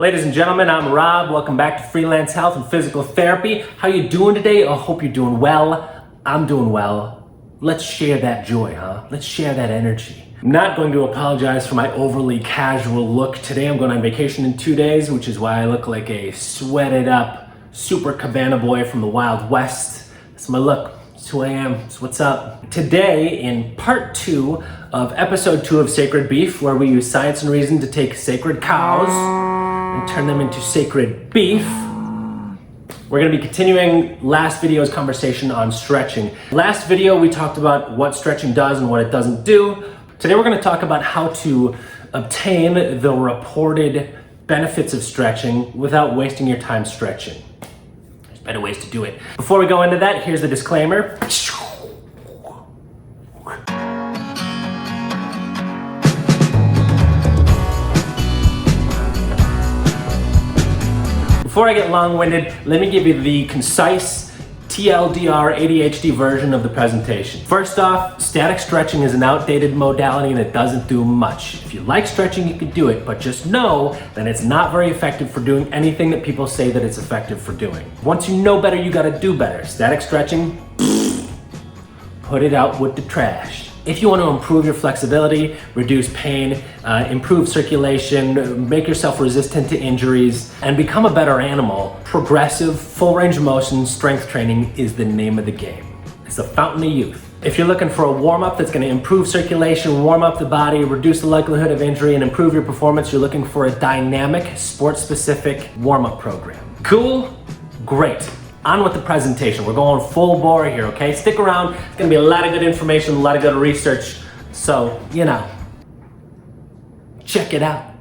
Ladies and gentlemen, I'm Rob. Welcome back to Freelance Health and Physical Therapy. How you doing today? I hope you're doing well. I'm doing well. Let's share that joy, huh? Let's share that energy. I'm not going to apologize for my overly casual look today. I'm going on vacation in 2 days, which is why I look like a sweated up super cabana boy from the Wild West. That's my look. It's who I am. It's what's up. Today, in part 2 of episode 2 of Sacred Beef, where we use science and reason to take sacred cows and turn them into sacred beef. We're going to be continuing last video's conversation on stretching. Last video we talked about what stretching does and what it doesn't do. Today we're going to talk about how to obtain the reported benefits of stretching without wasting your time stretching. There's better ways to do it. Before we go into that, here's the disclaimer. Before I get long-winded, let me give you the concise TLDR ADHD version of the presentation. First off, static stretching is an outdated modality and it doesn't do much. If you like stretching, you can do it, but just know that it's not very effective for doing anything that people say that it's effective for doing. Once you know better, you gotta do better. Static stretching, put it out with the trash. If you want to improve your flexibility, reduce pain, improve circulation, make yourself resistant to injuries, and become a better animal, progressive, full range of motion strength training is the name of the game. It's the fountain of youth. If you're looking for a warm-up that's going to improve circulation, warm up the body, reduce the likelihood of injury, and improve your performance, you're looking for a dynamic, sport-specific warm-up program. Cool? Great. On with the presentation. We're going full bore here, okay? Stick around. It's gonna be a lot of good information, a lot of good research. So, check it out.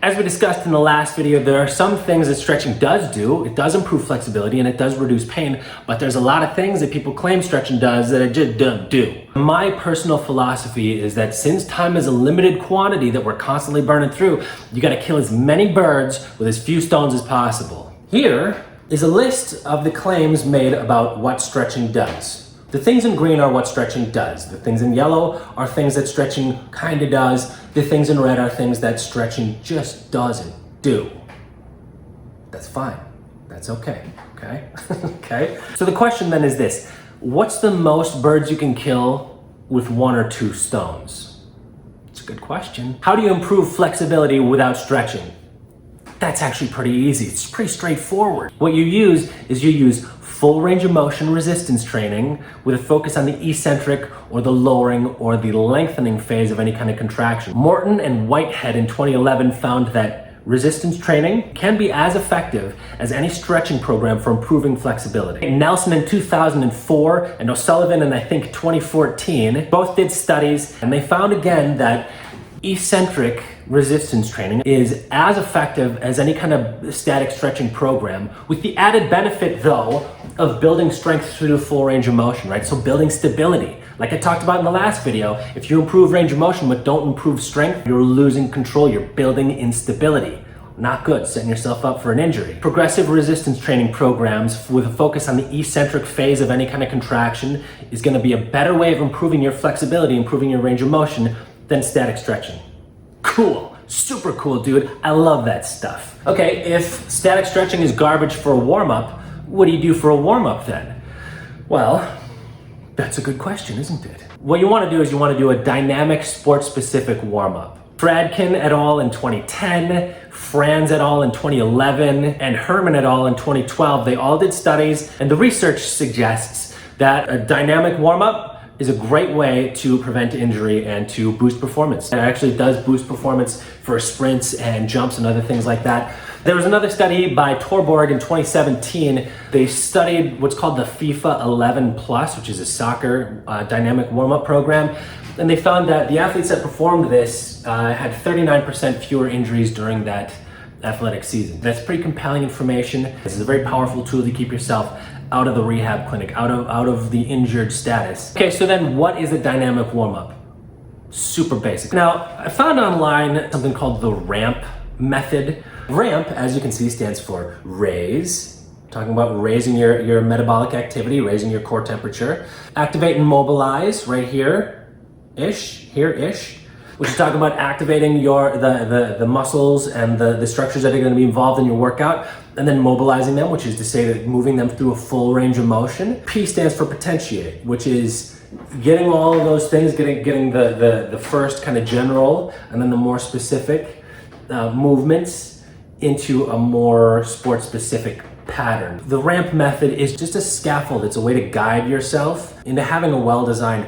As we discussed in the last video, there are some things that stretching does do. It does improve flexibility and it does reduce pain, but there's a lot of things that people claim stretching does that it just doesn't do. My personal philosophy is that since time is a limited quantity that we're constantly burning through, you gotta kill as many birds with as few stones as possible. Here is a list of the claims made about what stretching does. The things in green are what stretching does. The things in yellow are things that stretching kinda does. The things in red are things that stretching just doesn't do. That's fine. That's okay, okay? Okay? So the question then is this: what's the most birds you can kill with 1 or 2 stones? It's a good question. How do you improve flexibility without stretching? That's actually pretty easy. It's pretty straightforward. What you use is you use full range of motion resistance training with a focus on the eccentric or the lowering or the lengthening phase of any kind of contraction. Morton and Whitehead in 2011 found that resistance training can be as effective as any stretching program for improving flexibility. Nelson in 2004 and O'Sullivan in I think 2014 both did studies, and they found again that eccentric resistance training is as effective as any kind of static stretching program, with the added benefit though of building strength through full range of motion, right? So building stability. Like I talked about in the last video, if you improve range of motion but don't improve strength, you're losing control, you're building instability. Not good, setting yourself up for an injury. Progressive resistance training programs with a focus on the eccentric phase of any kind of contraction is gonna be a better way of improving your flexibility, improving your range of motion than static stretching. Cool, super cool, dude. I love that stuff. Okay, if static stretching is garbage for a warm-up, what do you do for a warm-up then? Well, that's a good question, isn't it? What you wanna do is you wanna do a dynamic sport-specific warm-up. Fradkin et al. In 2010, Franz et al. In 2011, and Herman et al. In 2012, they all did studies, and the research suggests that a dynamic warm-up is a great way to prevent injury and to boost performance. It actually does boost performance for sprints and jumps and other things like that. There was another study by Torborg in 2017. They studied what's called the FIFA 11 Plus, which is a soccer dynamic warm-up program. And they found that the athletes that performed this had 39% fewer injuries during that athletic season. That's pretty compelling information. This is a very powerful tool to keep yourself out of the rehab clinic, out of the injured status. Okay, so then what is a dynamic warm-up? Super basic. Now, I found online something called the RAMP method. RAMP, as you can see, stands for raise, talking about raising your metabolic activity, raising your core temperature. Activate and mobilize, right here-ish. which is talking about activating the muscles and the structures that are going to be involved in your workout, and then mobilizing them, which is to say that moving them through a full range of motion. P stands for potentiate, which is getting all of those things, getting the first kind of general and then the more specific movements into a more sport specific pattern. The ramp method is just a scaffold. It's a way to guide yourself into having a well-designed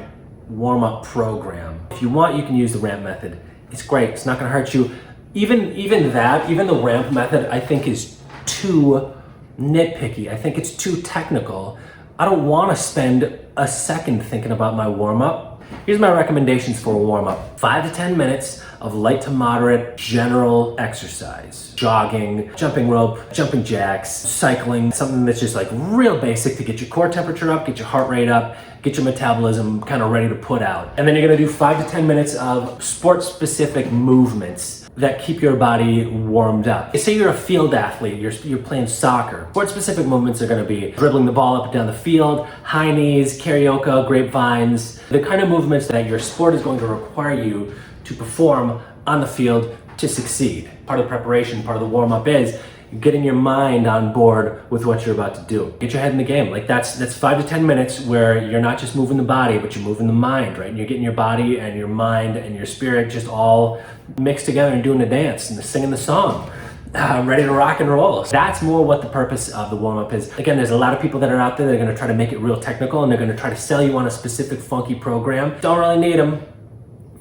warm-up program. If you want, you can use the ramp method. It's great. It's not going to hurt you. Even the ramp method, I think is too nitpicky. I think it's too technical. I don't want to spend a second thinking about my warm-up. Here's my recommendations for a warm-up. 5 to 10 minutes of light to moderate general exercise. Jogging, jumping rope, jumping jacks, cycling, something that's just like real basic to get your core temperature up, get your heart rate up, get your metabolism kind of ready to put out. And then you're gonna do 5 to 10 minutes of sport-specific movements that keep your body warmed up. Say you're a field athlete, you're playing soccer. Sport-specific movements are gonna be dribbling the ball up and down the field, high knees, karaoke, grapevines, the kind of movements that your sport is going to require you to perform on the field to succeed. Part of the preparation, part of the warm-up is getting your mind on board with what you're about to do. Get your head in the game. Like that's 5 to 10 minutes where you're not just moving the body, but you're moving the mind, right? And you're getting your body and your mind and your spirit just all mixed together and doing the dance and singing the song. Ready to rock and roll. That's more what the purpose of the warm-up is. Again, there's a lot of people that are out there that are gonna try to make it real technical and they're gonna try to sell you on a specific funky program. Don't really need them.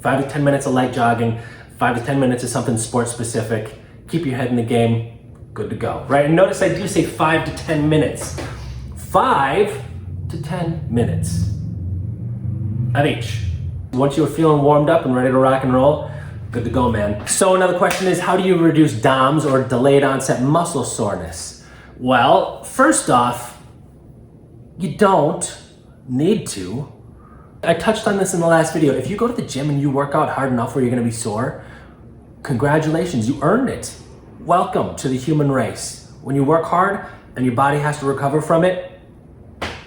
5 to 10 minutes of light jogging, 5 to 10 minutes of something sport specific. Keep your head in the game, good to go, right? And notice I do say 5 to 10 minutes. 5 to 10 minutes of each. Once you're feeling warmed up and ready to rock and roll, good to go, man. So another question is, how do you reduce DOMS or delayed onset muscle soreness? Well, first off, you don't need to. I touched on this in the last video. If you go to the gym and you work out hard enough where you're gonna be sore, congratulations, you earned it. Welcome to the human race. When you work hard and your body has to recover from it,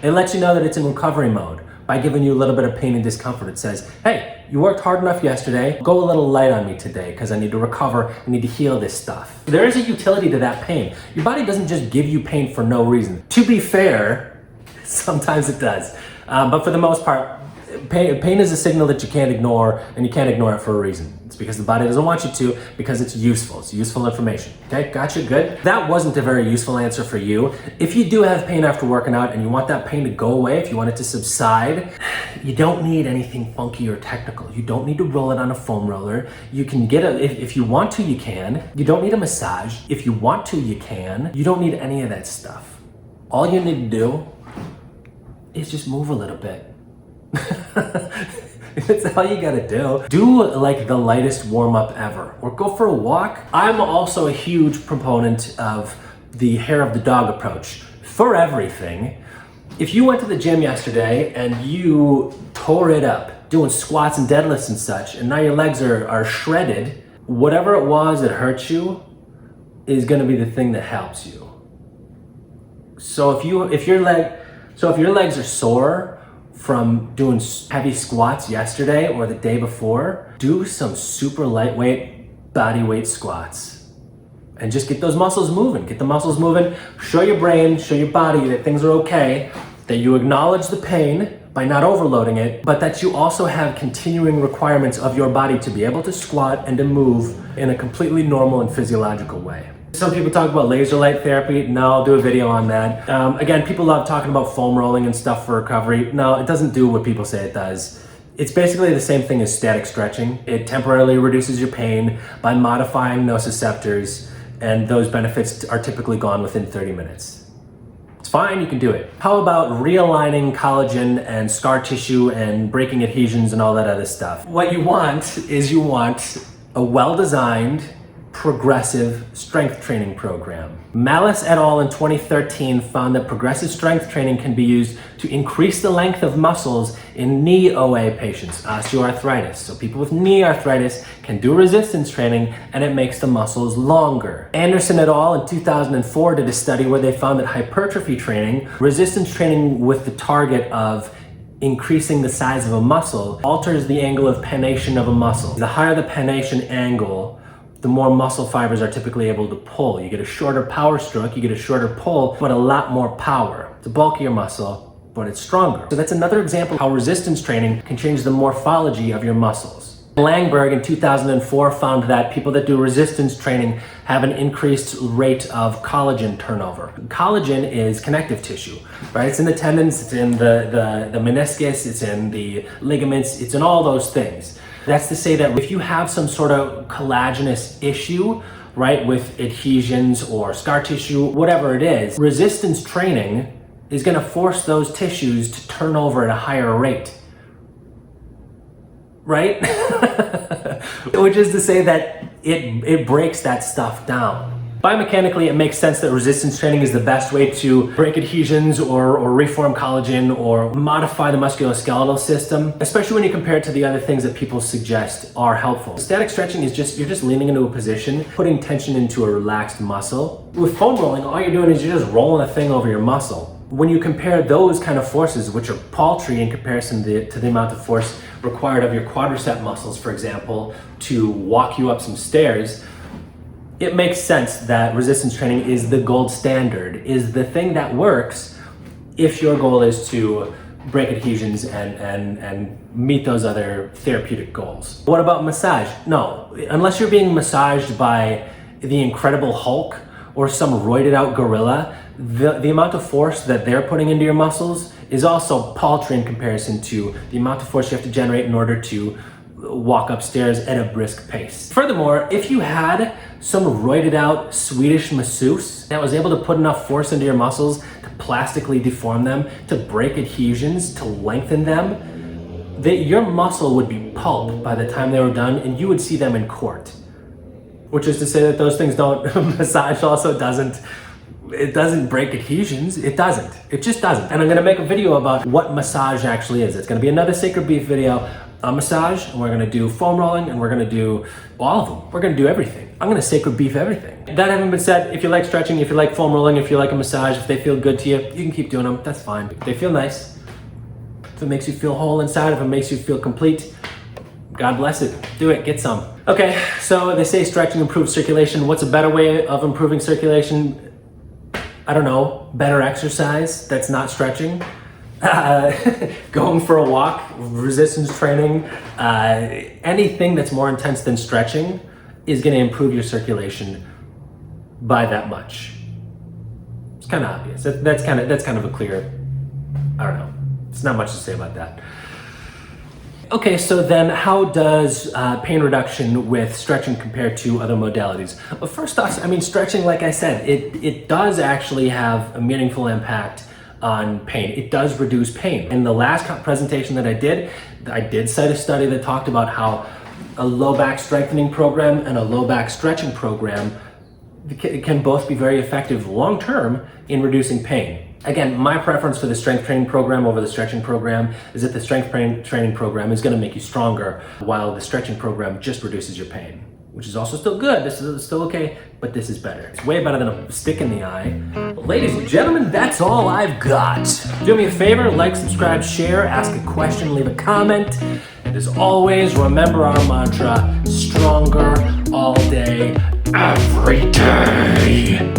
it lets you know that it's in recovery mode by giving you a little bit of pain and discomfort. It says, hey, you worked hard enough yesterday, go a little light on me today because I need to recover, I need to heal this stuff. There is a utility to that pain. Your body doesn't just give you pain for no reason. To be fair, sometimes it does. But for the most part, pain is a signal that you can't ignore, and you can't ignore it for a reason. It's because the body doesn't want you to, because it's useful. It's useful information. Okay, gotcha, good. That wasn't a very useful answer for you. If you do have pain after working out and you want that pain to go away, if you want it to subside, you don't need anything funky or technical. You don't need to roll it on a foam roller. You can get if you want to, you can. You don't need a massage. If you want to, you can. You don't need any of that stuff. All you need to do is just move a little bit. That's all you gotta do. Do like the lightest warm-up ever, or go for a walk. I'm also a huge proponent of the hair of the dog approach for everything. If you went to the gym yesterday and you tore it up doing squats and deadlifts and such, and now your legs are shredded, whatever it was that hurt you is gonna be the thing that helps you. So if your legs are sore from doing heavy squats yesterday or the day before, do some super lightweight body weight squats and just get those muscles moving. Get the muscles moving. Show your brain, show your body that things are okay, that you acknowledge the pain by not overloading it, but that you also have continuing requirements of your body to be able to squat and to move in a completely normal and physiological way. Some people talk about laser light therapy. No, I'll do a video on that. Again, people love talking about foam rolling and stuff for recovery. No, it doesn't do what people say it does. It's basically the same thing as static stretching. It temporarily reduces your pain by modifying nociceptors, and those benefits are typically gone within 30 minutes. It's fine, you can do it. How about realigning collagen and scar tissue and breaking adhesions and all that other stuff? What you want is a well-designed, progressive strength training program. Malice et al. In 2013 found that progressive strength training can be used to increase the length of muscles in knee OA patients, osteoarthritis. So people with knee arthritis can do resistance training and it makes the muscles longer. Anderson et al. In 2004 did a study where they found that hypertrophy training, resistance training with the target of increasing the size of a muscle alters the angle of pennation of a muscle. The higher the pennation angle, the more muscle fibers are typically able to pull. You get a shorter power stroke, you get a shorter pull, but a lot more power. It's a bulkier muscle, but it's stronger. So that's another example of how resistance training can change the morphology of your muscles. Langberg in 2004 found that people that do resistance training have an increased rate of collagen turnover. Collagen is connective tissue, right? It's in the tendons, it's in the meniscus, it's in the ligaments, it's in all those things. That's to say that if you have some sort of collagenous issue, right, with adhesions or scar tissue, whatever it is, resistance training is gonna force those tissues to turn over at a higher rate. Right? Which is to say that it breaks that stuff down. Biomechanically, it makes sense that resistance training is the best way to break adhesions or reform collagen or modify the musculoskeletal system, especially when you compare it to the other things that people suggest are helpful. Static stretching is you're just leaning into a position, putting tension into a relaxed muscle. With foam rolling, all you're doing is you're just rolling a thing over your muscle. When you compare those kind of forces, which are paltry in comparison to the amount of force required of your quadricep muscles, for example, to walk you up some stairs, it makes sense that resistance training is the gold standard, is the thing that works if your goal is to break adhesions and meet those other therapeutic goals. What about massage? No, unless you're being massaged by the Incredible Hulk or some roided out gorilla, the amount of force that they're putting into your muscles is also paltry in comparison to the amount of force you have to generate in order to walk upstairs at a brisk pace. Furthermore, if you had some roided out Swedish masseuse that was able to put enough force into your muscles to plastically deform them, to break adhesions, to lengthen them, that your muscle would be pulp by the time they were done, and you would see them in court. Which is to say that those things don't, massage also doesn't break adhesions. It doesn't. It just doesn't. And I'm gonna make a video about what massage actually is. It's gonna be another Sacred Beef video, a massage, and we're gonna do foam rolling, and we're gonna do all of them. We're gonna do everything. I'm gonna Sacred Beef everything. That having been said, if you like stretching, if you like foam rolling, if you like a massage, if they feel good to you, you can keep doing them. That's fine. If they feel nice, if it makes you feel whole inside, if it makes you feel complete, God bless it. Do it. Get some. Okay, so they say stretching improves circulation. What's a better way of improving circulation? I don't know, better exercise that's not stretching, going for a walk, resistance training, anything that's more intense than stretching is gonna improve your circulation by that much. It's kind of obvious. That's kind of a clear, I don't know, it's not much to say about that. Okay, so then how does pain reduction with stretching compare to other modalities? Well, first off, I mean, stretching, like I said, it does actually have a meaningful impact on pain. It does reduce pain. In the last presentation that I did cite a study that talked about how a low back strengthening program and a low back stretching program can both be very effective long-term in reducing pain. Again, my preference for the strength training program over the stretching program is that the strength training program is going to make you stronger, while the stretching program just reduces your pain, which is also still good. This is still okay, but this is better. It's way better than a stick in the eye. Ladies and gentlemen, that's all I've got. Do me a favor, like, subscribe, share, ask a question, leave a comment. And as always, remember our mantra, stronger all day, every day.